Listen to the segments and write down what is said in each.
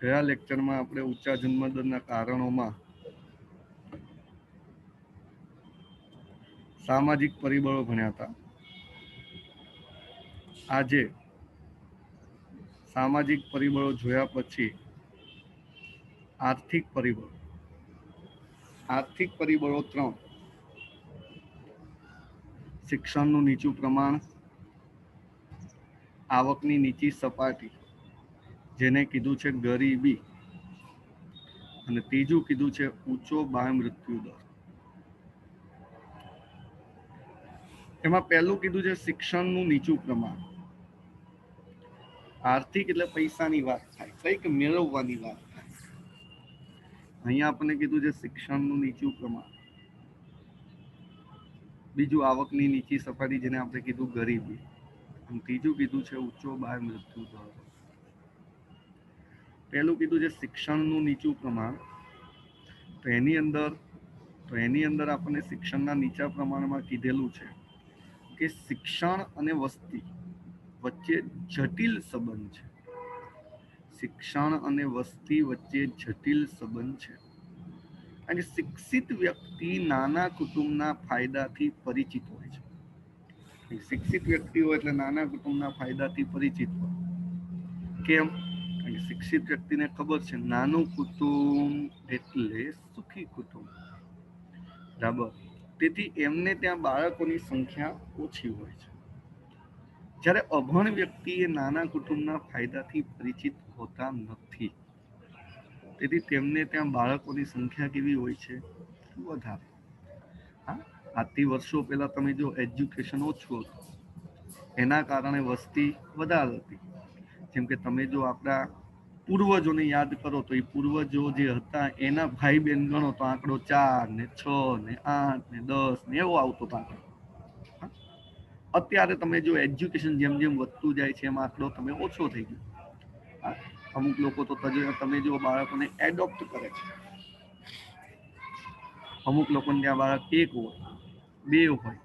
ગયા લેક્ચરમાં આપણે ઊંચા જન્મદરના કારણોમાં સામાજિક પરિબળો ભણ્યા હતા. આજે સામાજિક પરિબળો જોયા પછી આર્થિક પરિબળો. આર્થિક પરિબળો 3: શિક્ષણનું નીચું પ્રમાણ, આવકની નીચી સપાટી જેને કીધું છે ગરીબી, અને ત્રીજું કીધું છે ઊંચો બાળ મૃત્યુ દર. એમાં પહેલું કીધું છે શિક્ષણનું નીચું પ્રમાણ. આર્થિક એટલે પૈસાની વાત થાય, કંઈક મેળવવાની વાત થાય. અહીંયા આપણને કીધું છે શિક્ષણનું નીચું પ્રમાણ, બીજું આવકની નીચી સપાટી જેને આપણે કીધું ગરીબી, અને ત્રીજું કીધું છે ઊંચો બાળ મૃત્યુ દર. પહેલું કીધું છે શિક્ષણનું નીચું પ્રમાણ. તો એની અંદર આપણને શિક્ષણના નીચા પ્રમાણમાં કીધેલું છે કે શિક્ષણ અને વસ્તી વચ્ચે જટિલ સંબંધ છે. શિક્ષણ અને વસ્તી વચ્ચે જટિલ સંબંધ છે. અને શિક્ષિત વ્યક્તિ નાના કુટુંબના ફાયદાથી પરિચિત હોય છે. શિક્ષિત વ્યક્તિ હોય એટલે નાના કુટુંબના ફાયદાથી પરિચિત હોય. કેમ? કારણ કે શિક્ષિત વ્યક્તિને ખબર છે નાનું કુટુંબ એટલે સુખી કુટુંબ. બરાબર. તેથી એમને ત્યાં બાળકોની સંખ્યા ઓછી હોય છે. જ્યારે અભણ વ્યક્તિ એ નાના કુટુંબના ફાયદાથી પરિચિત હોતા નથી. તેથી તેમને ત્યાં બાળકોની સંખ્યા કેવી હોય છે? વધારે. હા, આજથી વર્ષો પહેલા તમે જો એજ્યુકેશન ઓછું હતું, એના કારણે વસ્તી વધારે હતી. જેમ કે તમે જો આપણા પૂર્વજોને યાદ કરો તો એ પૂર્વજો જે હતા એના ભાઈ બહેન ગણો તો આંકડો 4 ને 6 ને 8 ને 10 ને એવો આવતો હતો આંકડો. અત્યારે તમે જો એજ્યુકેશન જેમ જેમ વધતું જાય છે એમ આંકડો તમે ઓછો થઈ ગયો. અમુક લોકો તો તમે જો બાળકોને એડોપ્ટ કરે છે. અમુક લોકોને ત્યાં બાળક 1 હોય, 2 હોય,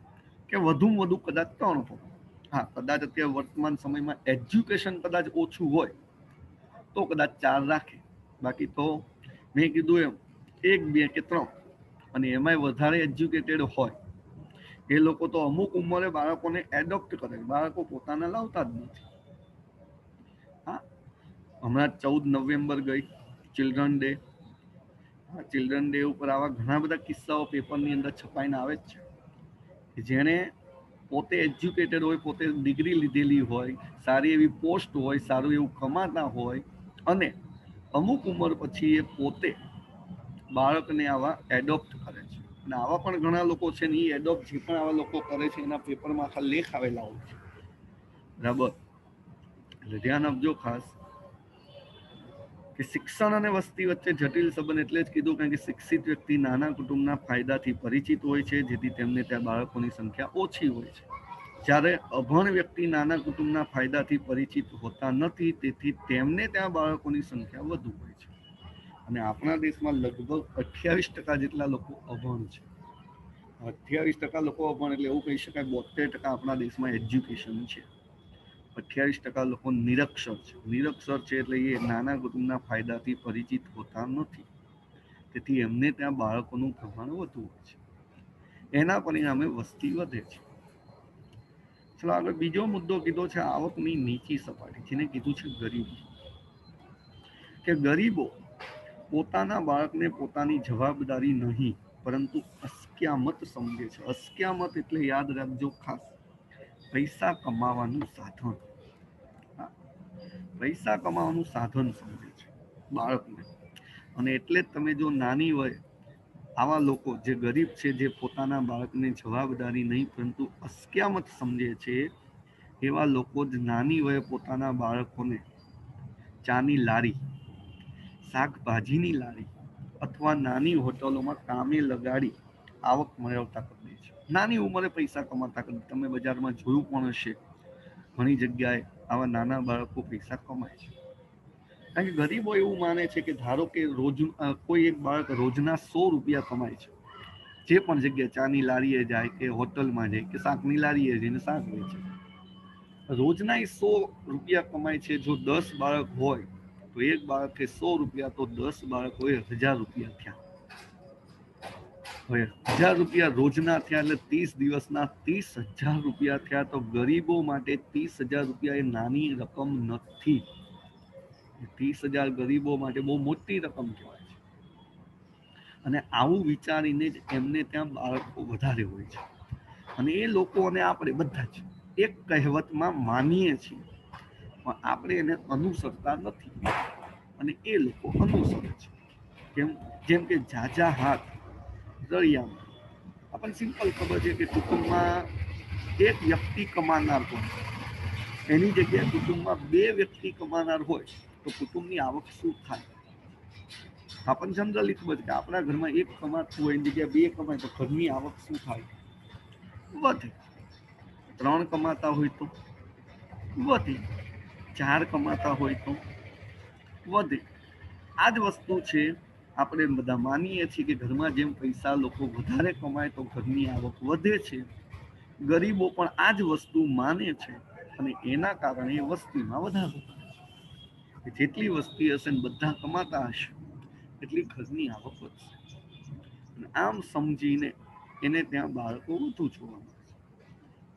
કે વધુમાં વધુ કદાચ 3 હોય. હા, કદાચ અત્યારે વર્તમાન સમયમાં એજ્યુકેશન કદાચ ઓછું હોય તો કદાચ 4 રાખે. બાકી તો મેં કીધું એમ 1, 2 કે 3, અને એમાંય વધારે એજ્યુકેટેડ હોય એ લોકો તો અમુક ઉંમરે બાળકોને એડોપ્ટ કરે. બાળકો પોતાના લાવતા જ નથી. હા, હમણાં 14 નવેમ્બર ગઈ, ચિલ્ડ્રન ડે. ચિલ્ડ્રન ડે ઉપર આવા ઘણા બધા કિસ્સાઓ પેપરની અંદર છપાઈને આવે જ છે. જેણે પોતે એજ્યુકેટેડ હોય, પોતે ડિગ્રી લીધેલી હોય, સારી એવી પોસ્ટ હોય, સારું એવું કમાતા હોય, અને અમુક ઉંમર પછી એ પોતે બાળકને આવા એડોપ્ટ કરે છે. અને આવા પણ ઘણા લોકો છે ને, એ એડોપ્ટ જે પણ આવા લોકો કરે છે એના પેપરમાં આખા લેખ આવેલા હોય છે. બરાબર. એટલે ધ્યાન આપજો ખાસ કે શિક્ષણ અને વસ્તી વચ્ચે જટિલ સંબંધ એટલે જ કીધું કારણ કે શિક્ષિત વ્યક્તિ નાના કુટુંબના ફાયદાથી પરિચિત હોય છે, જેથી તેમને ત્યાં બાળકોની સંખ્યા ઓછી હોય છે. જ્યારે અભણ વ્યક્તિ નાના કુટુંબના ફાયદાથી પરિચિત હોતા નથી, તેથી તેમને ત્યાં બાળકોની સંખ્યા વધુ હોય છે. અને આપણા દેશમાં લગભગ 28% જેટલા લોકો અભણ છે. 28% લોકો અભણ એટલે એવું કહી શકાય 72% આપણા દેશમાં એજ્યુકેશન છે. 28% લોકો નિરક્ષર છે. નિરક્ષર છે એટલે એ નાના કુટુંબના ફાયદાથી પરિચિત હોતા નથી, તેથી એમને ત્યાં બાળકોનું પ્રમાણ વધુ હોય છે. એના પરિણામે વસ્તી વધે છે. ચલો આગળ બીજો મુદ્દો કીધો છે આવકની નીચી સપાટી, જેને કીધું છે ગરીબી. કે ગરીબો પોતાના બાળકને પોતાની જવાબદારી નહીં પરંતુ અસ્ક્યામત સમજે છે. અસ્ક્યામત એટલે યાદ રાખજો ખાસ, પૈસા કમાવાનું સાધન. પૈસા કમાવાનું સાધન સમજે છે બાળકને. અને એટલે જ તમે જો નાની હોય આવા લોકો જે ગરીબ છે, જે પોતાના બાળકને જવાબદારી નહીં પરંતુ અસ્ક્યામત સમજે છે, એવા લોકો જ નાની વયે પોતાના બાળકોને ચાની લારી, શાકભાજીની લારી અથવા નાની હોટલોમાં કામે લગાડી આવક મેળવતા કરી દે છે. નાની ઉંમરે પૈસા કમાતા કરી. તમે બજારમાં જોયું પણ હશે, ઘણી જગ્યાએ આવા નાના બાળકો પૈસા કમાય છે. કારણ કે ગરીબો એવું માને છે કે ધારો કે કોઈ એક બાળક રોજના 100 રૂપિયા કમાય છે, જે પણ જગ્યાએ ચાની લારીએ જાય કે હોટલમાં જાય કે શાકની લારીએ જઈને શાક વેચે, રોજના 100 રૂપિયા કમાય છે. જો 10 બાળક હોય તો એક બાળકે 100 રૂપિયા, તો 10 બાળકોએ 1000 રૂપિયા થયા. હવે 1000 રૂપિયા રોજના થયા એટલે 30 દિવસના 30,000 રૂપિયા થયા. તો ગરીબો માટે 30,000 રૂપિયા એ નાની રકમ નથી. 30,000 ગરીબો માટે બહુ મોટી રકમ કહેવાય છે. અને આવું વિચારીને જ એમને ત્યાં બાળકો વધારે હોય છે. અને એ લોકો અને આપણે બધા જ એક કહેવતમાં માનીએ છીએ, પણ આપણે એને અનુસરતા નથી, અને એ લોકો અનુસરે છે. જેમ કે ઝાઝા હાથ રળિયામાં. આપણને સિમ્પલ ખબર છે કે કુટુંબમાં એક વ્યક્તિ કમાનાર હોય, એની જગ્યાએ કુટુંબમાં 2 વ્યક્તિ કમાનાર હોય તો કુટુંબની આવક શું થાય? આપણને જનરલી ખબર છે કે આપણા ઘરમાં એક કમાતું હોય એની જગ્યાએ 2 કમાય તો ઘરની આવક શું થાય? વધે. 3 કમાતા હોય તો વધે. 4 કમાતા હોય તો વધે. આ જ વસ્તુ છે. આપણે બધા માનીએ છીએ કે ઘરમાં જેમ પૈસા લોકો વધારે કમાય તો ઘરની આવક વધે છે. ગરીબો પણ આ જ વસ્તુ માને છે, અને એના કારણે વસ્તીમાં વધારો થાય છે. જેટલી વસ્તી હશે ને બધા કમાતા હશે એટલી ઘરની આવક વધશે. આમ સમજીને એને ત્યાં બાળકો વધુ જોવા મળે છે.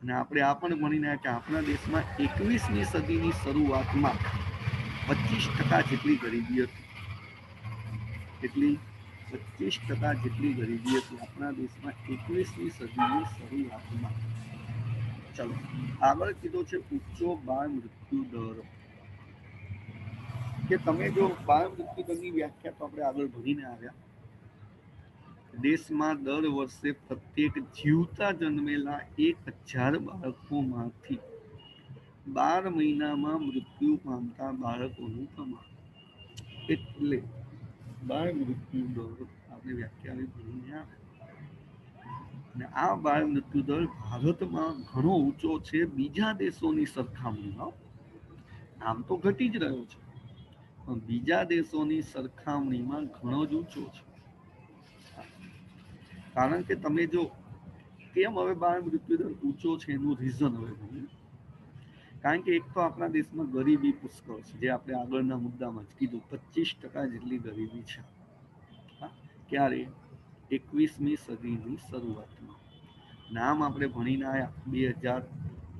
અને આપણે આ પણ ભણીને કે આપણા દેશમાં 21મી સદીની શરૂઆતમાં 25% જેટલી ગરીબી હતી. એટલી 25% જેટલી ગરીબી હતી આપણા દેશમાં 21મી સદીની શરૂઆતમાં. ચલો આગળ કીધો છે ઊંચો બાળ મૃત્યુ દર. કે તમે જો બાળ મૃત્યુ દરની વ્યાખ્યા તો આપણે આગળ ભણીને આવ્યા. દેશમાં દર વર્ષે પ્રત્યેક જીવતા જન્મેલા 1000 બાળકોમાંથી 12 મહિનામાં મૃત્યુ પામતા બાળકોનું પ્રમાણ. એટલે બાળ મૃત્યુ દર આપણે વ્યાખ્યા ભણીને આવ્યા. અને આ બાળ મૃત્યુ દર ભારતમાં ઘણો ઊંચો છે બીજા દેશોની સરખામણીમાં. આમ તો ઘટી જ રહ્યો છે, પણ બીજા દેશોની સરખામણીમાં ઘણો જ ઊંચો છે. કારણ કે તમે જો કેમ હવે બાળ મૃત્યુ દર ઊંચો છે એનું રીઝન હવે ભણીએ. કારણ કે એક તો આપણા દેશમાં ગરીબી પુષ્કળ છે, જે આપણે આગળના મુદ્દામાં જ કીધું 25% જેટલી ગરીબી છે. ક્યારે? 21મી સદીની શરૂઆતમાં. નામ આપણે ભણીને આવ્યા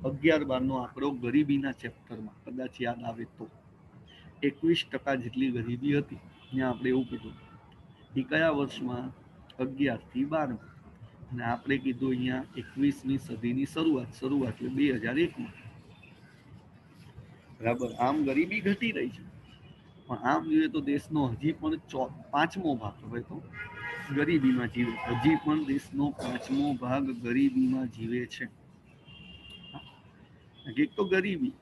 2011-12 નો આંકડો ગરીબીના ચેપ્ટરમાં, કદાચ યાદ આવે તો 21% જેટલી ગરીબી હતી. ત્યાં આપણે એવું કીધું એ કયા વર્ષમાં? 11 થી 12. અને આપણે કીધું અહીંયા 21મી સદીની શરૂઆત એટલે 2001માં. બરાબર. આમ ગરીબી ઘટી રહી છે, પણ આમ જોઈએ તો દેશનો હજી પણ 5મો ભાગ હવે તો ગરીબીમાં જીવે. હજી પણ દેશનો 5મો ભાગ ગરીબીમાં જીવે છે. એક તો ગરીબી,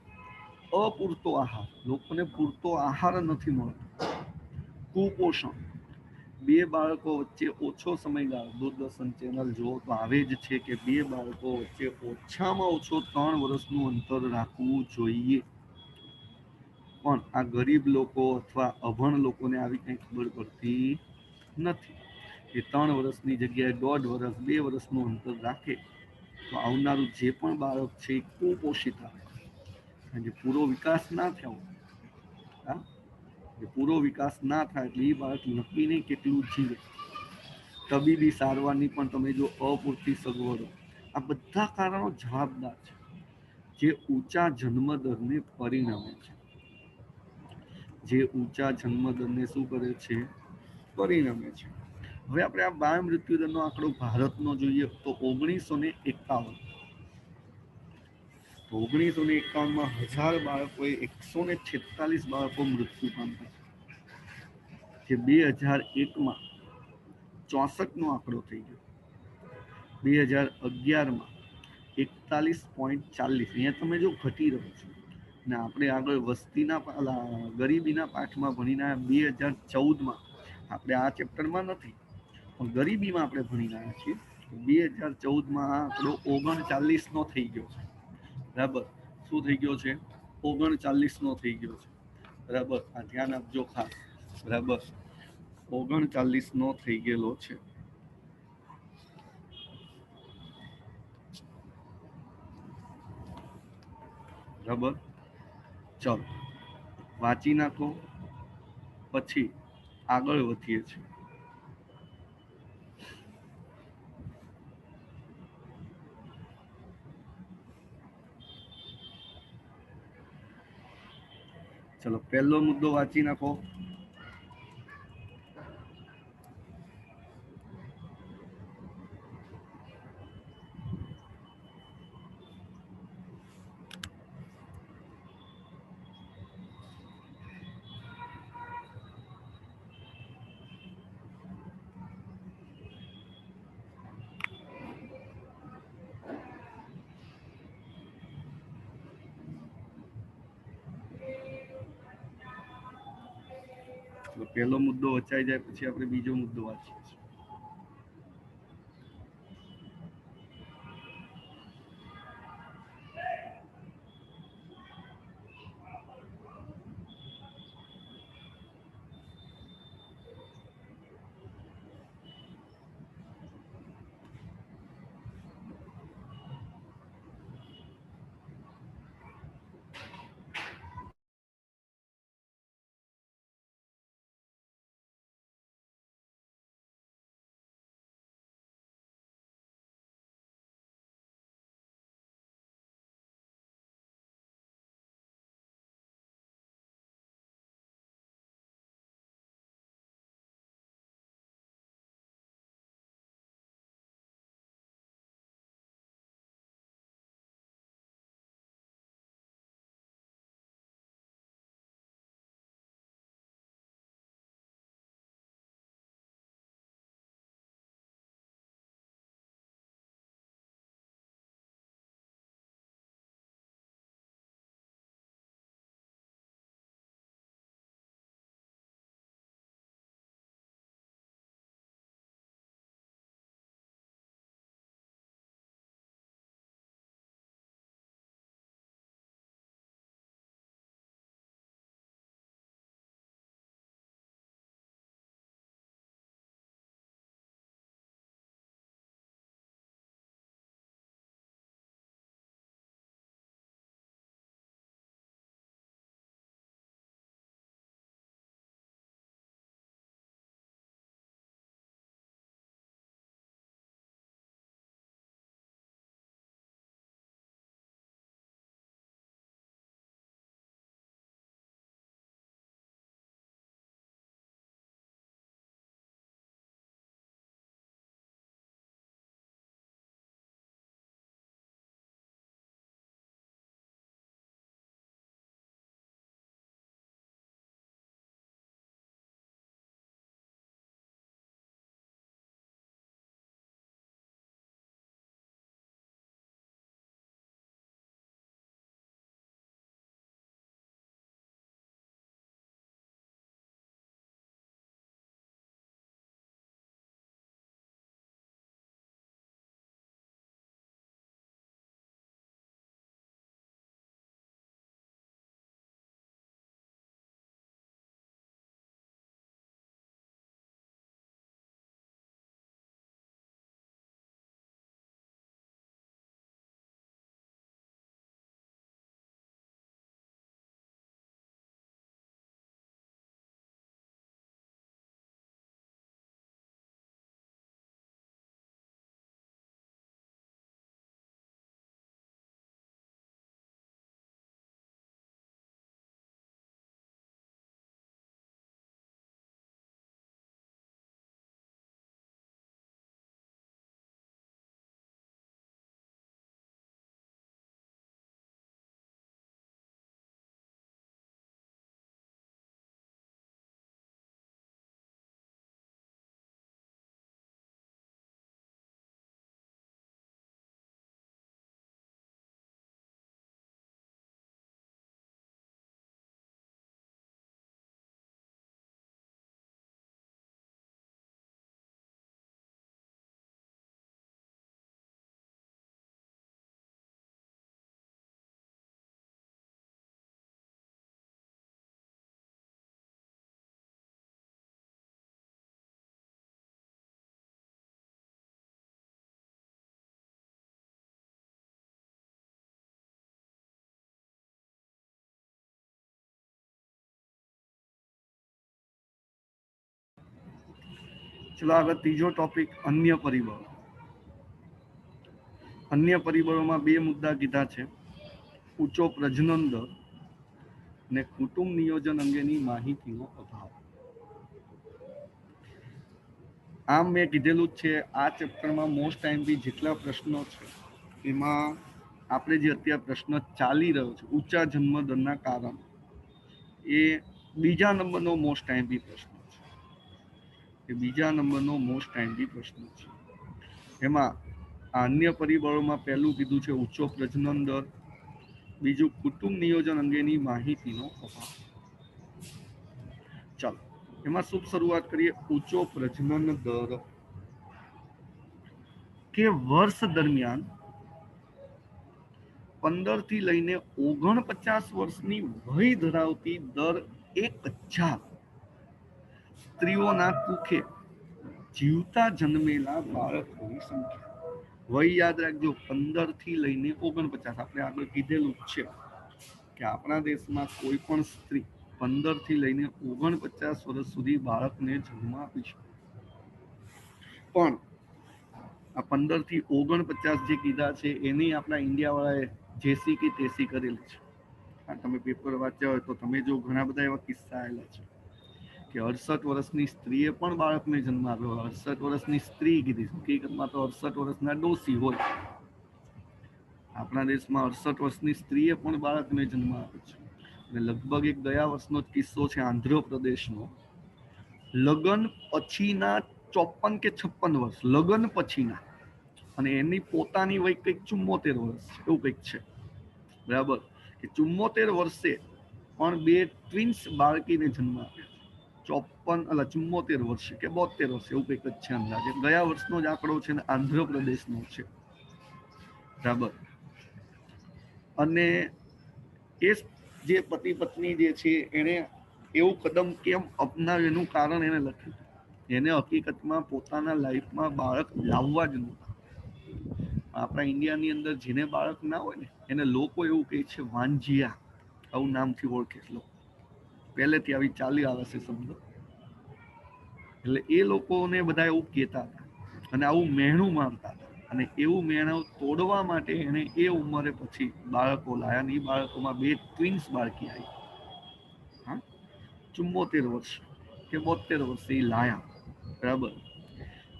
અપૂરતો આહાર, લોકોને પૂરતો આહાર નથી મળતો. કુપોષણ, 2 બાળકો વચ્ચે ઓછો સમયગાળો, દૂરદર્શન ચેનલ જુઓ તો આવે જ છે કે 2 બાળકો વચ્ચે ઓછામાં ઓછો 3 વર્ષનું અંતર રાખવું જોઈએ. પણ આ ગરીબ લોકો અથવા અભણ લોકોને આવી કંઈ ખબર પડતી નથી. એ 3 વર્ષની જગ્યાએ 1.5 વર્ષ 2 વર્ષનું અંતર રાખે તો આવનારું જે પણ બાળક છે એ કુપોષિત આવે. જે પૂરો વિકાસ ના થયો, પૂરો વિકાસ ના થાય એટલે એ બાળક નક્કી નહીં કેટલું જીવે. તબીબી સારવારની પણ તમે જો અપૂરતી સગવડો, આ બધા કારણો જવાબદાર છે જે ઊંચા જન્મદરને પરિણમે છે. જે ઊંચા જન્મદરને શું કરે છે? પરિણમે છે. હવે આપણે આ બાળ મૃત્યુ દરનો આંકડો ભારતનો જોઈએ તો 1951. તો 1951માં 1000 બાળકોએ 146 બાળકો મૃત્યુ પામ્યા. જે 2001માં 64નો આંકડો થઈ ગયો. 2011માં 41.40. અહીંયા તમે જો ઘટી રહ્યો છે. ને આપણે આગળ વસ્તીના ગરીબીના પાઠમાં ભણીને 2014માં, આપણે આ ચેપ્ટરમાં નથી પણ ગરીબીમાં આપણે ભણીને આવ્યા છીએ. 2014માં આ આંકડો 39નો થઈ ગયો છે. બરાબર. શું થઈ ગયો છે? 39નો થઈ ગયો છે. બરાબર. આ ધ્યાન આપજો ખાસ. બરાબર. 39નો થઈ ગયેલો છે. બરાબર. ચાલો વાંચી નાખો. પછી આગળ વધીએ છીએ. ચલો પહેલો મુદ્દો વાંચી નાખો. પહેલો મુદ્દો વચાઈ જાય પછી આપણે બીજો મુદ્દો વાંચીએ છીએ. ચલો આગળ ત્રીજો ટોપિક અન્ય પરિબળો. અન્ય પરિબળોમાં બે મુદ્દા કીધા છે, ઊંચો પ્રજનન દર અને કુટુંબ નિયોજન અંગેની માહિતીનો અભાવ. આમ મેં કીધેલું જ છે, આ ચેપ્ટરમાં મોસ્ટ ટાઈમથી જેટલા પ્રશ્નો છે એમાં આપણે જે અત્યારે પ્રશ્ન ચાલી રહ્યો છે ઊંચા જન્મ દરના કારણ, એ બીજા નંબરનો મોસ્ટ ટાઈમથી પ્રશ્ન છે. એ બીજા નંબરનો મોસ્ટ ટાઈમથી પ્રશ્ન છે. એમાં અન્ય પરિબળોમાં પહેલું કીધું છે ઊંચો પ્રજનન દર, બીજું કુટુંબ નિયોજન અંગેની માહિતીનો અભાવ. ચાલો એમાં શુભ શરૂઆત કરીએ. ઊંચો પ્રજનન દર કે વર્ષ દરમિયાન 15 થી લઈને 49 વર્ષની વય ધરાવતી દર 1000 સ્ત્રીઓના કુખે જીવતા જન્મેલા બાળકોની સંખ્યા. વય યાદ રાખજો, 15 થી લઈને 49. આપણે આગળ કીધેલું જ છે કે આપણા દેશમાં કોઈ પણ સ્ત્રી 15 થી લઈને 49 વર્ષ સુધી બાળકને જન્મ આપી શકે. પણ આ 15 થી 49 જે કીધા છે એની આપણા ઇન્ડિયા વાળાએ જેસી કે તેસી કરેલી છે. હા, તમે પેપર વાંચ્યા હોય તો તમે જો ઘણા બધા એવા કિસ્સા આવેલા છે કે 68 વર્ષની સ્ત્રીએ પણ બાળકને જન્મ આપ્યો. 68 વર્ષની સ્ત્રી કીધી, હકીકતમાં તો 68 વર્ષના ડોસી હોય. આપણા દેશમાં 68 વર્ષની સ્ત્રીએ પણ બાળકને જન્મ આપ્યો છે. અને લગભગ એક ગયા વર્ષનો જ કિસ્સો છે આંધ્રપ્રદેશનો. લગ્ન પછીના 54 કે 56 વર્ષ, લગ્ન પછીના, અને એની પોતાની વય કંઈક 74 વર્ષ છે, એવું કંઈક છે, બરાબર, કે 74 વર્ષે પણ બે ટ્વિન્સ બાળકીને જન્મ આપ્યો. 74 વર્ષે કે 72 વર્ષે એવું કંઈક જ છે અંદાજે. ગયા વર્ષનો જ આંકડો છે ને આંધ્રપ્રદેશનો છે, બરાબર. અને એ જે પતિ પત્ની જે છે એને એવું કદમ કેમ અપનાવ્યું એનું કારણ એને લખ્યું. એને હકીકતમાં પોતાના લાઈફમાં બાળક લાવવા જ નહોતા. આપણા ઇન્ડિયાની અંદર જેને બાળક ના હોય ને એને લોકો એવું કહે છે વાંજિયા, આવું નામથી ઓળખે છે લોકો. પહેલેથી આવી ચાલી આવે છે શબ્દ. એટલે એ લોકોને બધા એવું કહેતા હતા અને આવું મહેણું માનતા હતા. અને એવું મહેણું તોડવા માટે એને એ ઉંમરે પછી બાળકો લાયા. અને એ બાળકોમાં બે ટ્વિન્સ બાળકી આવી. હા, 74 વર્ષ કે 72 વર્ષે એ લાયા, બરાબર.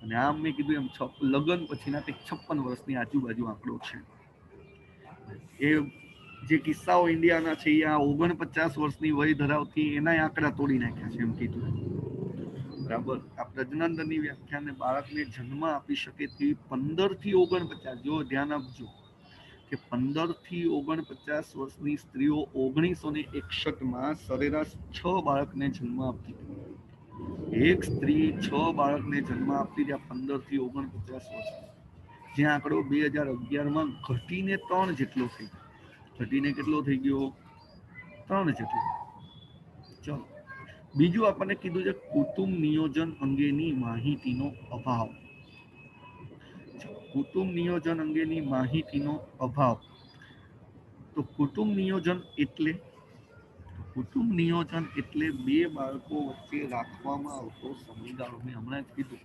અને આમ મેં કીધું એમ લગ્ન પછીના કંઈક 56 વર્ષની આજુબાજુ આંકડો છે. એ જે કિસ્સાઓ ઇન્ડિયાના છે એ આ 49 વર્ષની વય ધરાવતી એના આંકડા તોડી નાખ્યા છે, એમ કીધું, બરાબર. આ પ્રજનનની વ્યાખ્યાને બાળકને જન્મ આપી શકે તેવી 15 થી 49, જો ધ્યાન આપજો કે 15 થી 49 વર્ષની સ્ત્રીઓ 1961માં સરેરાશ 6 બાળકને જન્મ આપતી. એક સ્ત્રી 6 બાળકને જન્મ આપતી ત્યાં 15 થી 49 વર્ષ, જે આંકડો 2011માં ઘટીને 3 જેટલો થઈ ગયો. ઘટીને કેટલો થઈ ગયો? 3 જેટલો. ચલો બીજું આપણને કીધું છે કુટુંબ નિયોજન અંગેની માહિતીનો અભાવ. કુટુંબ નિયોજન અંગેની માહિતીનો અભાવ. તો કુટુંબ નિયોજન એટલે બે બાળકો વચ્ચે રાખવામાં આવતો સમયગાળો. મેં હમણાં જ કીધું,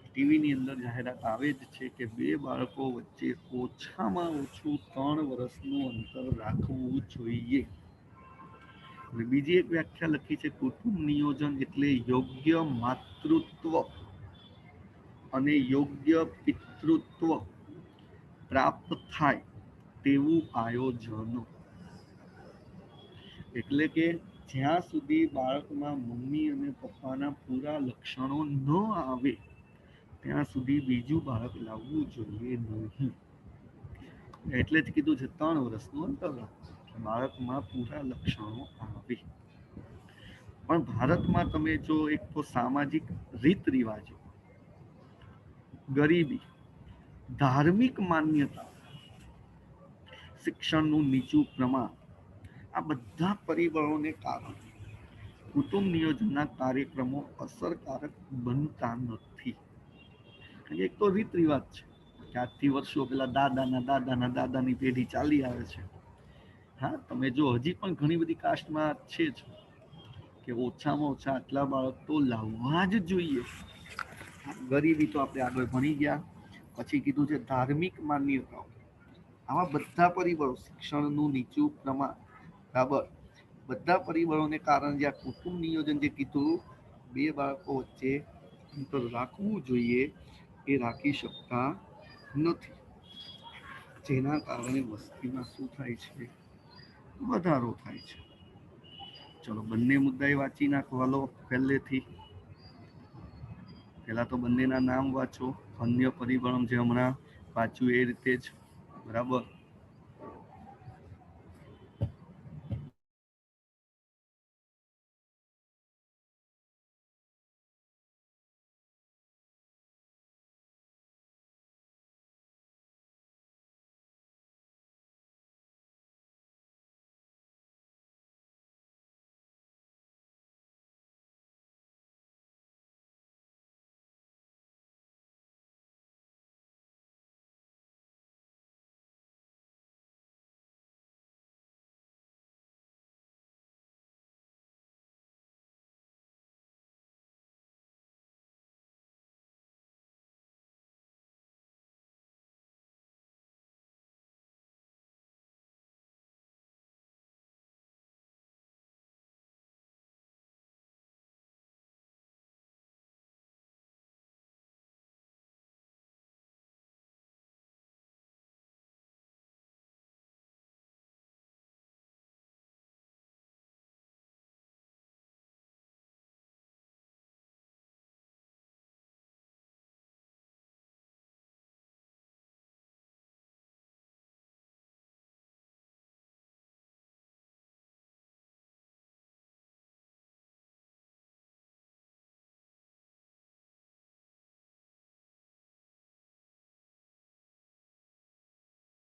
ટીવીની અંદર જાહેરાત આવે જ છે કે બે બાળકો વચ્ચે ઓછામાં ઓછું 3 વર્ષનું અંતર રાખવું જોઈએ. અને બીજી એક વ્યાખ્યા લખી છે, કુટુંબ નિયોજન એટલે યોગ્ય માતૃત્વ અને યોગ્ય પિતૃત્વ પ્રાપ્ત થાય તેવું આયોજન. એટલે કે જ્યાં સુધી બાળકમાં મમ્મી અને પપ્પાના પૂરા લક્ષણો ન આવે ત્યાં સુધી બીજું બાળક લાવવું જોઈએ નહીં. એટલે જ કીધું છે 3 વર્ષનું અંતર બાળકમાં પૂરા લક્ષણો આવે. પણ ભારતમાં તમે જો એક તો સામાજિક રીત રિવાજો, ગરીબી, ધાર્મિક માન્યતા, શિક્ષણનું નીચું પ્રમાણ, આ બધા પરિબળોને કારણે કુટુંબ નિયોજનના કાર્યક્રમો અસરકારક બનતા નથી. એક તો રીત રિવાજ છે કે આજથી વર્ષો પહેલા દાદાની પેઢી ચાલી આવે છે. હા, તમે જો હજી પણ ઘણી બધી કાસ્ટમાં છે જ કે ઓછામાં ઓછા આટલા બાળક તો લાવવા જ જોઈએ. ગરીબી તો આપણે આગળ ભણી ગયા. પછી કીધું છે ધાર્મિક માન્યતાઓ. આવા બધા પરિબળો, શિક્ષણનું નીચું પ્રમાણ, બરાબર, બધા પરિબળોને કારણે જે આ કુટુંબ નિયોજન જે કીધું, બે બાળકો વચ્ચે અંતર રાખવું જોઈએ એ રાખી શકતા નથી, જેના કારણે વસ્તીમાં શું થાય છે? વધારો થાય છે. ચલો બંને મુદ્દા વાંચી નાખવા લો પહેલેથી. પહેલા તો બંનેના નામ વાંચો, અન્ય પરિબળો જે હમણાં વાંચ્યું એ રીતે જ, બરાબર.